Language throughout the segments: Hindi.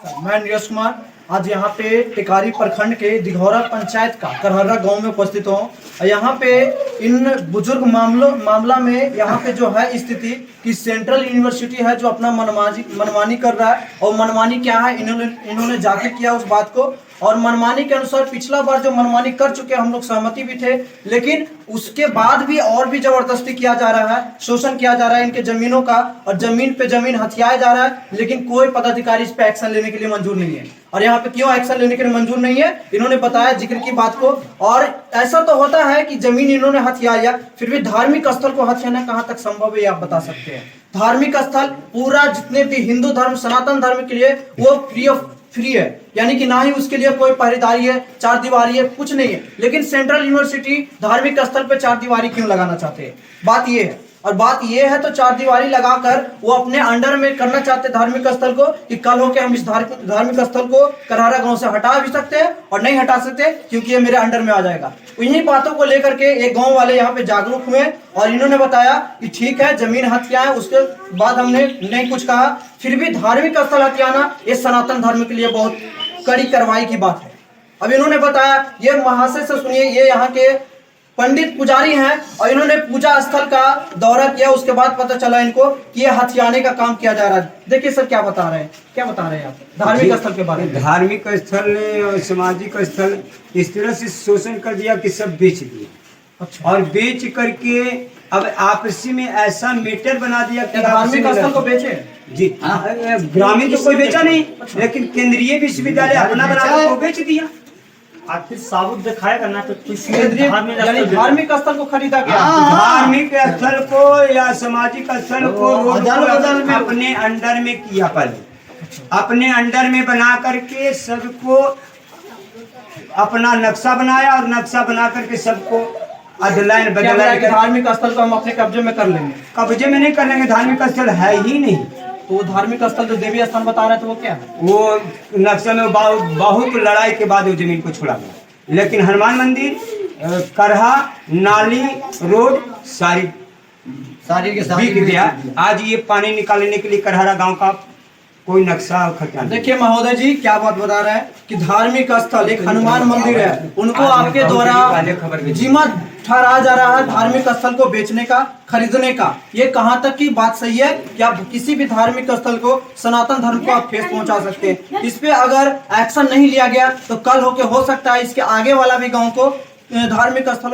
नमस्कार, मैं नीरज कुमार आज यहाँ पे टिकारी प्रखंड के दिघौरा पंचायत का करहरा गांव में उपस्थित हूँ। यहाँ पे इन बुजुर्ग मामला में यहाँ पे जो है स्थिति कि सेंट्रल यूनिवर्सिटी है जो अपना मनमानी कर रहा है। और मनमानी क्या है, इन्होंने जाकर किया उस बात को, और मनमानी के अनुसार पिछला बार जो मनमानी कर चुके हम लोग सहमति भी थे, लेकिन उसके बाद भी और भी जबरदस्ती किया जा रहा है, शोषण किया जा रहा है इनके जमीनों का, और जमीन पे जमीन हथियाया जा रहा है। लेकिन कोई पदाधिकारी इस पे एक्शन लेने के लिए मंजूर नहीं है। और यहाँ पे क्यों एक्शन लेने के लिए मंजूर नहीं है, इन्होंने बताया जिक्र की बात को। और ऐसा तो होता है कि जमीन इन्होंने हथियाया, फिर भी धार्मिक स्थल को हथियाना कहाँ तक संभव है, आप बता सकते हैं? धार्मिक स्थल पूरा जितने भी हिंदू धर्म सनातन धर्म के लिए वो फ्री है, यानी कि ना ही उसके लिए कोई पहरेदारी है, चार दीवारी है, कुछ नहीं है। लेकिन सेंट्रल यूनिवर्सिटी धार्मिक स्थल पे चार दीवारी क्यों लगाना चाहते हैं, बात ये है। और बात ये है तो चार दीवारी लगाकर वो अपने अंडर में करना चाहते धार्मिक स्थल को, कि कल होकर हम इस धार्मिक स्थल को करहरा गांव से हटा भी सकते हैं और नहीं हटा सकते क्योंकि ये मेरे अंडर में आ जाएगा। इन्हीं बातों को लेकर के एक गांव वाले यहाँ पे जागरूक हुए और इन्होंने बताया कि ठीक है जमीन हथियाएं, उसके बाद हमने नहीं कुछ कहा, फिर भी धार्मिक स्थल हथियाना ये सनातन धर्म के लिए बहुत कड़ी कार्रवाई की बात है। अब इन्होंने बताया, ये महाशय से सुनिए, ये यहाँ के पंडित पुजारी हैं और इन्होंने पूजा स्थल का दौरा किया, उसके बाद पता चला इनको कि ये हथियाने का काम किया जा रहा है। देखिए सर क्या बता रहे हैं आप धार्मिक स्थल के बारे में? धार्मिक स्थल ने और सामाजिक स्थल इस तरह से शोषण कर दिया कि सब बेच दिए। अच्छा। और बेच करके अब आपसी में ऐसा मीटर बना दिया कि धार्मिक स्थल को बेचे जी। ग्रामीण तो कोई बेचा नहीं, लेकिन केंद्रीय विश्वविद्यालय अपना बना बेच दिया। आखिर साबुत दिखाया करना तो धार्मिक स्थल को खरीदा गया। धार्मिक स्थल को या सामाजिक स्थल को रोड में अपने अंडर में किया, पहले अपने अंडर में बना करके सबको अपना नक्शा बनाया और नक्शा बना करके सबको अदलाइन बदलाइन। धार्मिक स्थल को हम अपने कब्जे में कर लेंगे। कब्जे में नहीं कर लेंगे, धार्मिक स्थल है ही नहीं। तो धार्मिक स्थल जो देवी स्थान बता रहे थे वो क्या है? वो नक्शा में बहुत लड़ाई के बाद वो जमीन को छोड़ा गया, लेकिन हनुमान मंदिर, करहा, नाली, रोड सारी बिक गया। आज ये पानी निकालने के लिए करहरा गांव का कोई नक्शा खत्म। देखिए महोदय जी क्या बात बता रहे हैं कि धार्मिक स्थल एक हनुमान मंदिर है, उनको आपके द्वारा जिम्मा ठहराया जा रहा है धार्मिक स्थल को बेचने का, खरीदने का। ये कहाँ तक की बात सही है कि आप किसी भी धार्मिक स्थल को, सनातन धर्म को आप ठेस पहुंचा सकते हैं? इस पे अगर एक्शन नहीं लिया गया तो कल हो सकता है इसके आगे वाला भी गाँव को धार्मिक स्थल।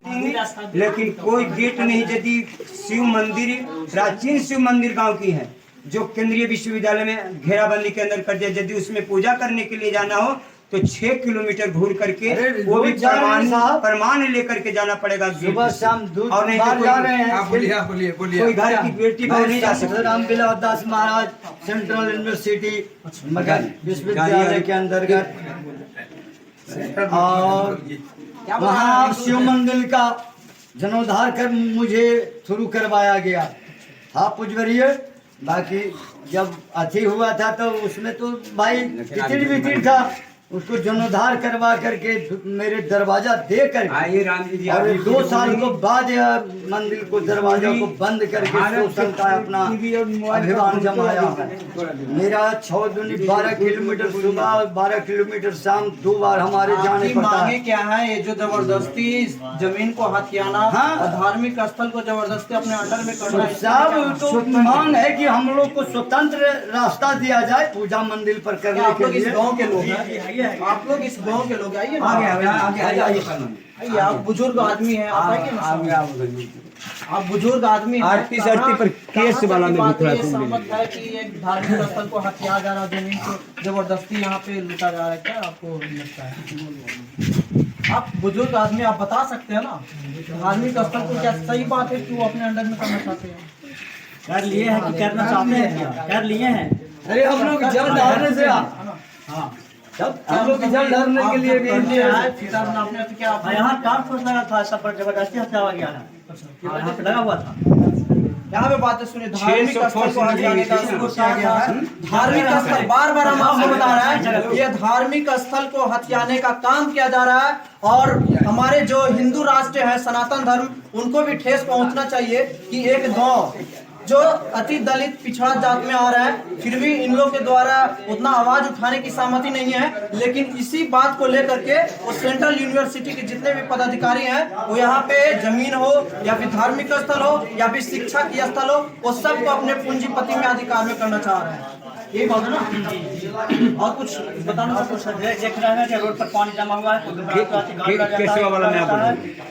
लेकिन कोई गेट नहीं। यदि शिव मंदिर, प्राचीन शिव मंदिर गांव की है जो केंद्रीय विश्वविद्यालय में घेराबंदी के अंदर कर दिया, यदि उसमें पूजा करने के लिए जाना हो तो 6 किलोमीटर घूर करके वो भी प्रमाण लेकर के जाना पड़ेगा। सुबह शाम दूध और नहीं तो जा रहे हैं। बोलिए कोई घर की बेटी बहू नहीं जा सकती। रामविलास दास महाराज सेंट्रल यूनिवर्सिटी विश्वविद्यालय के अंतर्गत, और वहाँ शिव मंदिर का जीर्णोद्धार कर मुझे शुरू करवाया गया। हाँ पुजवरिये, बाकी जब अथी हुआ था तो उसमें तो भाई किचिड़ था, उसको जीर्णोद्धार करवा करके मेरे दरवाजा दे करके, और 2 साल को बाद मंदिर को दरवाजा को बंद करके शोषण का अपना अभियान जमाया है। मेरा 6 दूनी 12 किलोमीटर सुबह, 12 किलोमीटर शाम, 2 बार हमारे जाने पड़ता है। क्या है ये जो जबरदस्ती जमीन को हथियाना, हाँ। और धार्मिक स्थल को जबरदस्ती अपने अंडर में करना, सब तो मांग है कि हम लोग को स्वतंत्र रास्ता दिया जाए पूजा मंदिर पर करने के लिए। गाँव के लोग हैं, आप लोग इस गांव के लोग आइए, आइए आप बुजुर्ग आदमी हैं, आप आइए ना, आप बुजुर्ग आदमी हैं। आरती पर केस वाला में भी थोड़ा सहमत है कि एक धार्मिक स्थल को हथिया जा रहा, जमीन को जबरदस्ती यहाँ पे लूटा जा रहा है, क्या आपको लगता है? आप बुजुर्ग आदमी, आप बता सकते हैं ना धार्मिक स्थल को क्या सही बात है कि वो अपने अंडर में करना चाहते हैं? कर लिए हैं कि करना चाहते हैं? कर लिए हैं। अरे हम लोग जल ढारने से हम लोग जल ढारने के लिए भी यहाँ काम सोच लगा था, सब पर जबरदस्ती हथियाया गया है। यहाँ पे लगा हुआ था। यहाँ पे बातें सुनिए, धार्मिक स्थल को हथियाने का शुरू किया गया है। धार्मिक स्थल बार हम आपको बता रहे हैं, ये धार्मिक स्थल को हथियाने का काम किया जा रहा है। और हमारे जो हिंदू राष्ट्र है सनातन धर्म, उनको भी ठेस पहुंचना चाहिए कि एक गांव जो अति दलित पिछड़ा जात में आ रहा है, फिर भी इन लोग के द्वारा उतना आवाज उठाने की सहमति नहीं है। लेकिन इसी बात को लेकर के वो सेंट्रल यूनिवर्सिटी के जितने भी पदाधिकारी हैं, वो यहाँ पे जमीन हो या फिर धार्मिक स्थल हो या फिर शिक्षा की स्थल हो, वो सबको अपने पूंजीपति में अधिकार में करना चाह रहे हैं। यही बात है ना। और कुछ बताना और कुछ देख रहे हैं कि रोड पर पानी जमा हुआ है, कैसे वाला मैं आपको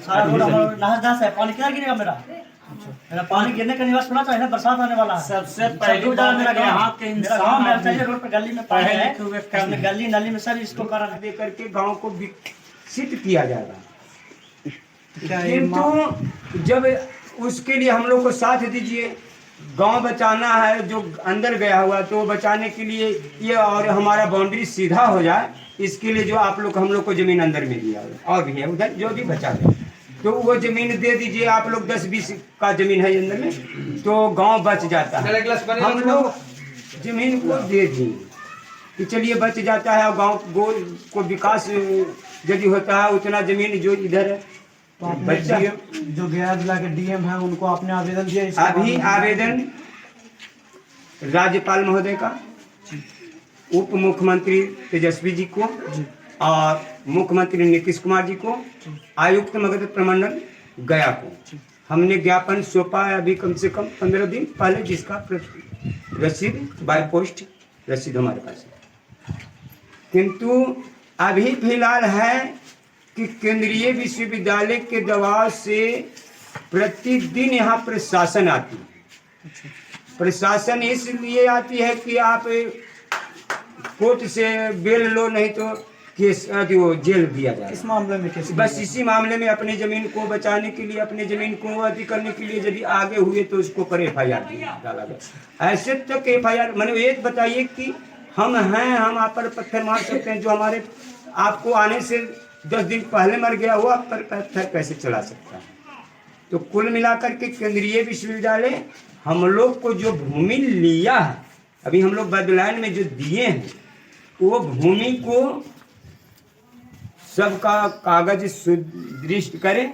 सारा रोड नहस नहस है, पानी क्या गिरेगा मेरा पानी गिरने का निवास होना चाहिए ना, बरसात आने वाला है। सबसे पहले मेरा यहाँ के इंसान चाहिए रोड पर गली में पानी है, गली नाली में सब इसको कारण दे करके गांव को विकसित किया जाएगा। किंतु जब उसके लिए हम लोग को साथ दीजिए, गांव बचाना है जो अंदर गया हुआ, तो बचाने के लिए ये और हमारा बाउंड्री सीधा हो जाए, इसके लिए जो आप लोग हम लोग को जमीन अंदर में दिया और भी है उधर जो भी बचा है, तो वो जमीन दे दीजिए। आप लोग 10-20 का जमीन है अंदर में, तो गांव बच जाता है। हम लोग जमीन को दे दिए कि चलिए बच जाता है, और गांव को विकास यदि होता है उतना जमीन जो इधर है। तो आपने जो गया जिला के डीएम है उनको आपने आवेदन दिया? अभी आवेदन राज्यपाल महोदय का, उप मुख्यमंत्री तेजस्वी जी को और मुख्यमंत्री नीतीश कुमार जी को, आयुक्त मगध प्रमंडल गया को हमने ज्ञापन सौंपा है। अभी कम से कम 15 दिन पहले, जिसका रसीद बाय पोस्ट रसीद हमारे पास है। किंतु अभी फिलहाल है कि केंद्रीय विश्वविद्यालय के दबाव से प्रतिदिन यहाँ प्रशासन आती है। प्रशासन इसलिए आती है कि आप कोर्ट से बेल लो, नहीं तो केस वो जेल दिया जाए। इस मामले में कैसे? बस इसी मामले में अपनी जमीन को बचाने के लिए, अपनी जमीन को अति करने के लिए यदि आगे हुए तो उसको पर FIR डाला गया। ऐसे तक FIR मैंने ये बताइए कि हम हैं, हम आप पर पत्थर मार सकते हैं, जो हमारे आपको आने से 10 दिन पहले मर गया हुआ पर पत्थर कैसे चला सकता है। तो कुल मिलाकर के केंद्रीय विश्वविद्यालय हम लोग को जो भूमि लिया है, अभी हम लोग बदलान में जो दिए हैं, वो भूमि को सबका कागज सुदृढ़ करे,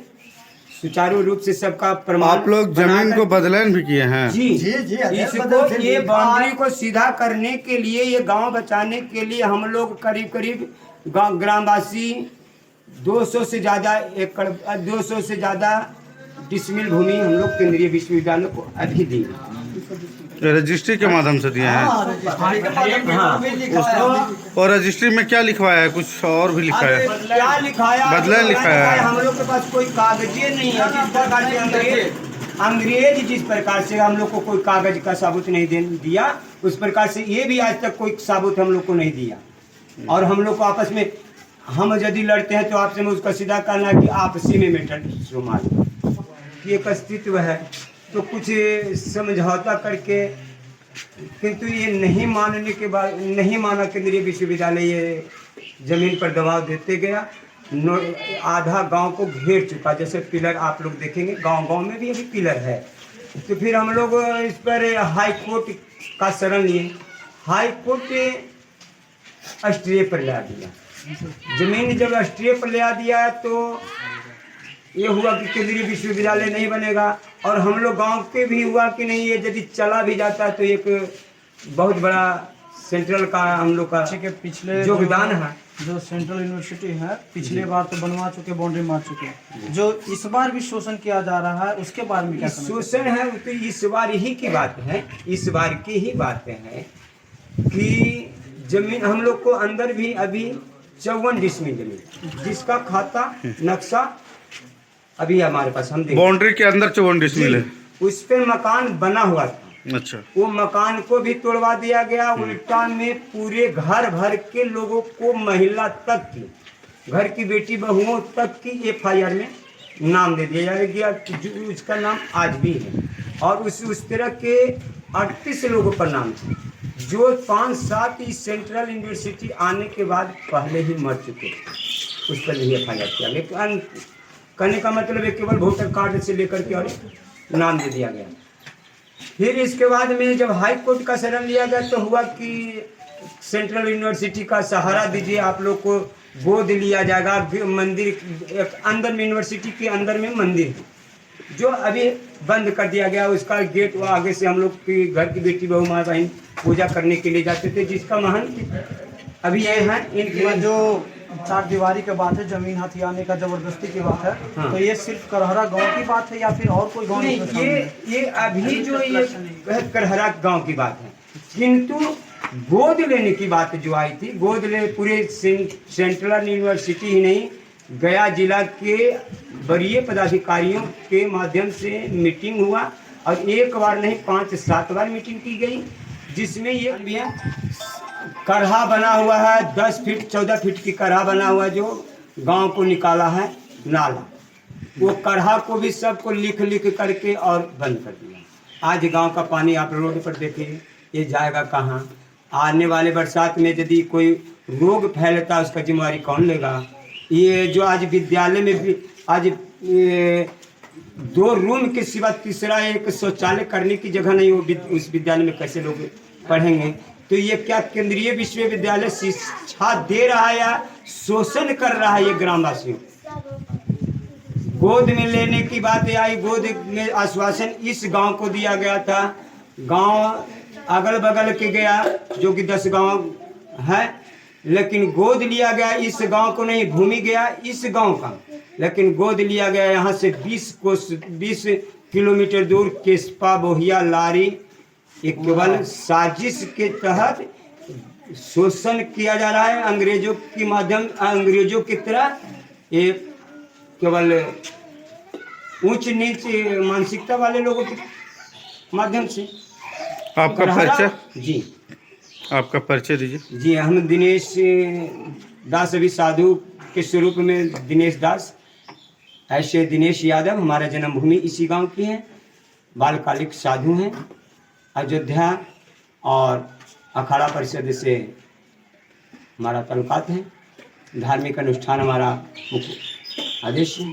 सुचारू रूप से सबका प्रमाण। आप लोग जमीन को बदलान भी किए हैं? जी इसको ये बाउंड्री को सीधा करने के लिए, ये गांव बचाने के लिए हम लोग करीब करीब ग्रामवासी 200 से ज़्यादा एकड़ 200 से ज़्यादा डिसमिल भूमि हम लोग केंद्रीय विश्वविद्यालय को अभी दी। रजिस्ट्री के माध्यम से दिए हैं? और रजिस्ट्री में क्या लिखवाया है? कुछ और भी लिखा है? क्या लिखाया? बदलान लिखाया है। हम लोग के पास कोई कागज नहीं है। जिस प्रकार से अंग्रेज जिस प्रकार से हम लोग को कोई कागज का सबूत नहीं दिया, उस प्रकार से ये भी आज तक कोई सबूत हम लोग को नहीं दिया। और हम लोग को आपस में हम यदि लड़ते हैं तो आपसे में उसका सीधा कहना है कि आपसी में मैटर समाज की एक अस्तित्व है, तो कुछ समझौता करके, किंतु ये नहीं मानने के बाद नहीं माना केंद्रीय विश्वविद्यालय, ये जमीन पर दबाव देते गया। आधा गांव को घेर चुका, जैसे पिलर आप लोग देखेंगे गांव में भी अभी पिलर है। तो फिर हम लोग इस पर हाई कोर्ट का शरण लिए। हाई कोर्ट स्टे पर ला दिया। जमीन जब स्टे पर ले दिया तो ये हुआ कि केंद्रीय विश्वविद्यालय नहीं बनेगा, और हम लोग गांव के भी हुआ कि नहीं, ये यदि चला भी जाता तो एक बहुत बड़ा सेंट्रल का हम लोग का पिछले योगदान है। जो सेंट्रल यूनिवर्सिटी है पिछले बार तो बनवा चुके, बाउंड्री मार चुके, जो इस बार भी शोषण किया जा रहा है उसके बारे में क्या? शोषण है तो इस बार ही की बात है, इस बार की ही बातें हैं कि जमीन हम लोग को अंदर भी अभी 54 डिसमिल जमीन, जिसका खाता नक्शा अभी हमारे पास हम बाउंड्री के अंदर 54 डिसमिल है। उस पे मकान बना हुआ था। अच्छा। वो मकान को भी तोड़वा दिया गया। उल्टा में पूरे घर भर के लोगों को, महिला तक की, घर की बेटी बहुओं तक की FIR में नाम दे दिया गया, उसका नाम आज भी है। और उस तरह के 38 लोगों पर नाम थे, जो 5-7 इस सेंट्रल यूनिवर्सिटी आने के बाद पहले ही मर चुके, उस पर नहीं FIR किया। लेकिन कहने का मतलब है केवल वोटर कार्ड से लेकर के और नाम दे दिया गया। फिर इसके बाद में जब हाई कोर्ट का शरण लिया गया तो हुआ कि सेंट्रल यूनिवर्सिटी का सहारा दीजिए, आप लोग को गोद लिया जाएगा। मंदिर एक अंदर में, यूनिवर्सिटी के अंदर में मंदिर है, जो अभी बंद कर दिया गया। उसका गेट वो आगे से हम लोग की घर की बेटी बहू माँ बहन पूजा करने के लिए जाते थे, जिसका महंत अभी ये है। ये इनकी जो चार दीवारी की बात है, जमीन हथियाने का जबरदस्ती की बात है, हाँ। तो ये सिर्फ करहरा गांव की बात है या फिर और कोई गांव नहीं, इसमें शामिल है? ये अभी जो ये करहरा गांव की बात है, किंतु गोद लेने की बात जो आई थी, गोद ले पूरे सेंट्रल यूनिवर्सिटी ही नहीं, गया जिला के वरीय पदाधिकारियों के माध्यम से मीटिंग हुआ और एक बार नहीं 5-7 बार मीटिंग की गई, जिसमें ये भी है करहा बना हुआ है 10 फीट 14 फीट की करहा बना हुआ है, जो गांव को निकाला है नाला। वो करहा को भी सबको लिख करके और बंद कर दिया। आज गांव का पानी आप रोड पर देखिए, ये जाएगा कहाँ? आने वाले बरसात में यदि कोई रोग फैलता है उसका जिम्मेवारी कौन लेगा? ये जो आज विद्यालय में भी आज 2 रूम के सिवा तीसरा एक शौचालय करने की जगह नहीं, वो उस विद्यालय में कैसे लोग पढ़ेंगे? तो ये क्या केंद्रीय विश्वविद्यालय शिक्षा दे रहा है या शोषण कर रहा है ये ग्रामवासियों? गोद में लेने की बात आई, गोद में आश्वासन इस गांव को दिया गया था। गांव अगल बगल के गया जो कि 10 गांव है, लेकिन गोद लिया गया इस गांव को नहीं। भूमि गया इस गांव का, लेकिन गोद लिया गया यहाँ से 20 किलोमीटर दूर केसपा बोहिया लारी। ये केवल साजिश के तहत शोषण किया जा रहा है अंग्रेजों के माध्यम, अंग्रेजों की तरह। ये केवल ऊंच नीच मानसिकता वाले लोगों के माध्यम से। आपका परिचय? जी, आपका परिचय दीजिए। जी, हम दिनेश दास, अभी साधु के स्वरूप में दिनेश दास, ऐसे दिनेश यादव। हमारा जन्मभूमि इसी गांव की है, बालकालिक साधु हैं। अयोध्या और अखाड़ा परिषद से हमारा ताल्लुकात है। धार्मिक अनुष्ठान हमारा मुख्य आदेश है।